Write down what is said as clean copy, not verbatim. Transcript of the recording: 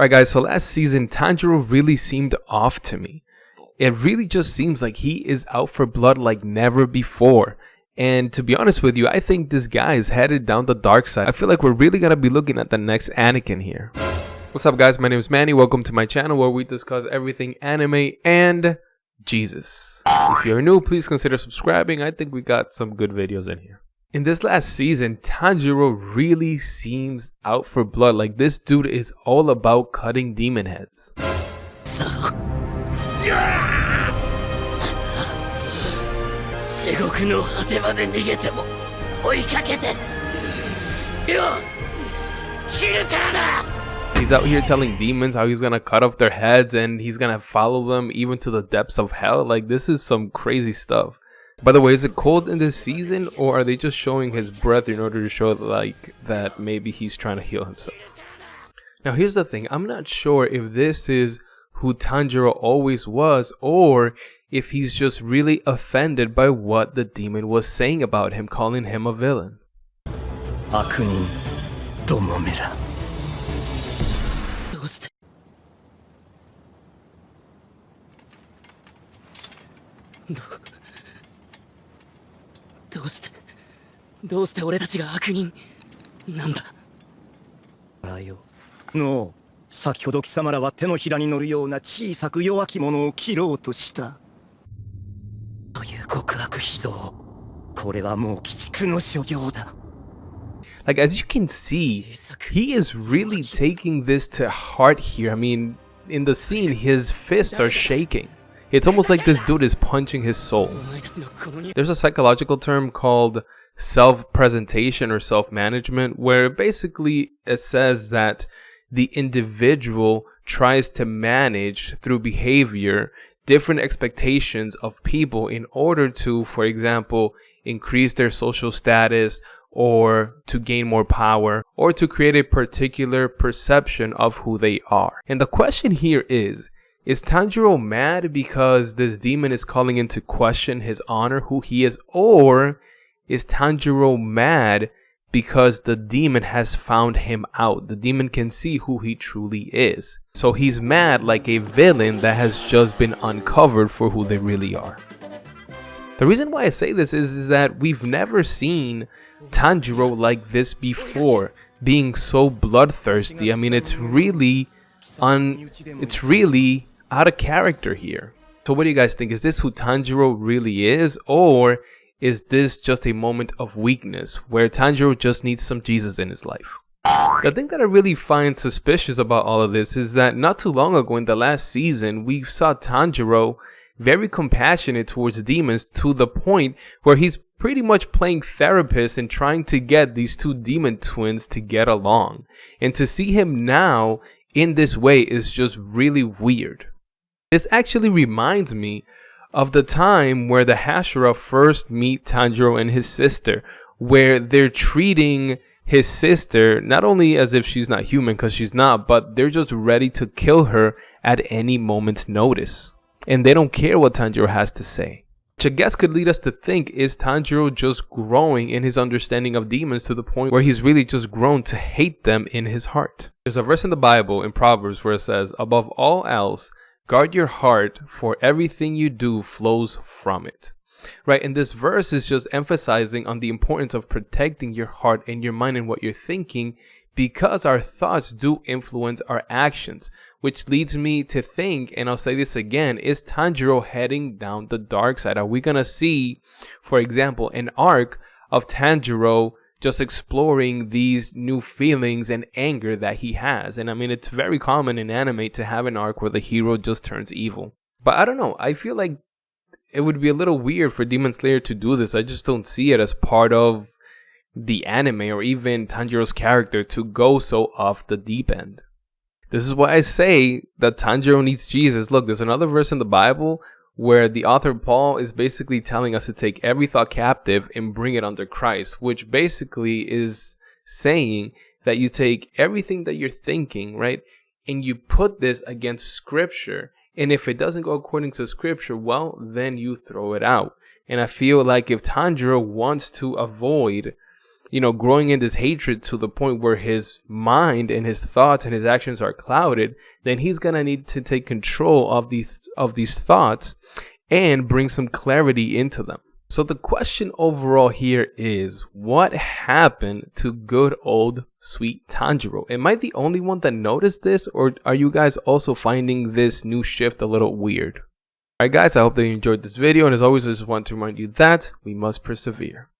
Alright guys, so last season, Tanjiro really seemed off to me. It really just seems like he is out for blood like never before. And to be honest with you, I think this guy is headed down the dark side. I feel like we're really gonna be looking at the next Anakin here. What's up guys, my name is Manny. Welcome to my channel where we discuss everything anime and Jesus. If you're new, please consider subscribing. I think we got some good videos in here. In this last season, Tanjiro really seems out for blood. Like this dude is all about cutting demon heads. He's out here telling demons how he's gonna cut off their heads and he's gonna follow them even to the depths of hell. Like this is some crazy stuff. By the way, is it cold in this season, or are they just showing his breath in order to show like that maybe he's trying to heal himself? Now here's the thing, I'm not sure if this is who Tanjiro always was, or if he's just really offended by what the demon was saying about him, calling him a villain. No, 先ほど貴様らは手のひらに乗るような小さく弱き者を切ろうとした。という極悪非道。これはもう鬼畜の所業だ。 Like as you can see, he is really taking this to heart here. I mean, in the scene, his fists are shaking. It's almost like this dude is punching his soul. There's a psychological term called self-presentation or self-management, where basically it says that the individual tries to manage through behavior different expectations of people in order to, for example, increase their social status or to gain more power or to create a particular perception of who they are. And the question here is Tanjiro mad because this demon is calling into question his honor, who he is, or is Tanjiro mad because the demon has found him out? The demon can see who he truly is. So he's mad like a villain that has just been uncovered for who they really are. The reason why I say this is that we've never seen Tanjiro like this before, being so bloodthirsty. I mean, it's really out of character here. So what do you guys think? Is this who Tanjiro really is, or is this just a moment of weakness where Tanjiro just needs some Jesus in his life? The thing that I really find suspicious about all of this is that not too long ago in the last season, we saw Tanjiro very compassionate towards demons to the point where he's pretty much playing therapist and trying to get these two demon twins to get along. And to see him now in this way is just really weird. This actually reminds me of the time where the Hashira first meet Tanjiro and his sister, where they're treating his sister not only as if she's not human, because she's not, but they're just ready to kill her at any moment's notice. And they don't care what Tanjiro has to say. Which I guess could lead us to think, is Tanjiro just growing in his understanding of demons to the point where he's really just grown to hate them in his heart? There's a verse in the Bible in Proverbs where it says, above all else, guard your heart, for everything you do flows from it. Right? And this verse is just emphasizing on the importance of protecting your heart and your mind and what you're thinking, because our thoughts do influence our actions, which leads me to think, and I'll say this again, is Tanjiro heading down the dark side? Are we going to see, for example, an arc of Tanjiro just exploring these new feelings and anger that he has? And I mean, it's very common in anime to have an arc where the hero just turns evil. But I don't know, I feel like it would be a little weird for Demon Slayer to do this. I just don't see it as part of the anime or even Tanjiro's character to go so off the deep end. This is why I say that Tanjiro needs Jesus. Look, there's another verse in the Bible where the author Paul is basically telling us to take every thought captive and bring it under Christ, which basically is saying that you take everything that you're thinking, right, and you put this against Scripture. And if it doesn't go according to Scripture, well, then you throw it out. And I feel like if Tanjiro wants to avoid growing in this hatred to the point where his mind and his thoughts and his actions are clouded, then he's gonna need to take control of these thoughts and bring some clarity into them. So the question overall here is, what happened to good old sweet Tanjiro? Am I the only one that noticed this, or are you guys also finding this new shift a little weird? Alright guys, I hope that you enjoyed this video, and as always, I just want to remind you that we must persevere.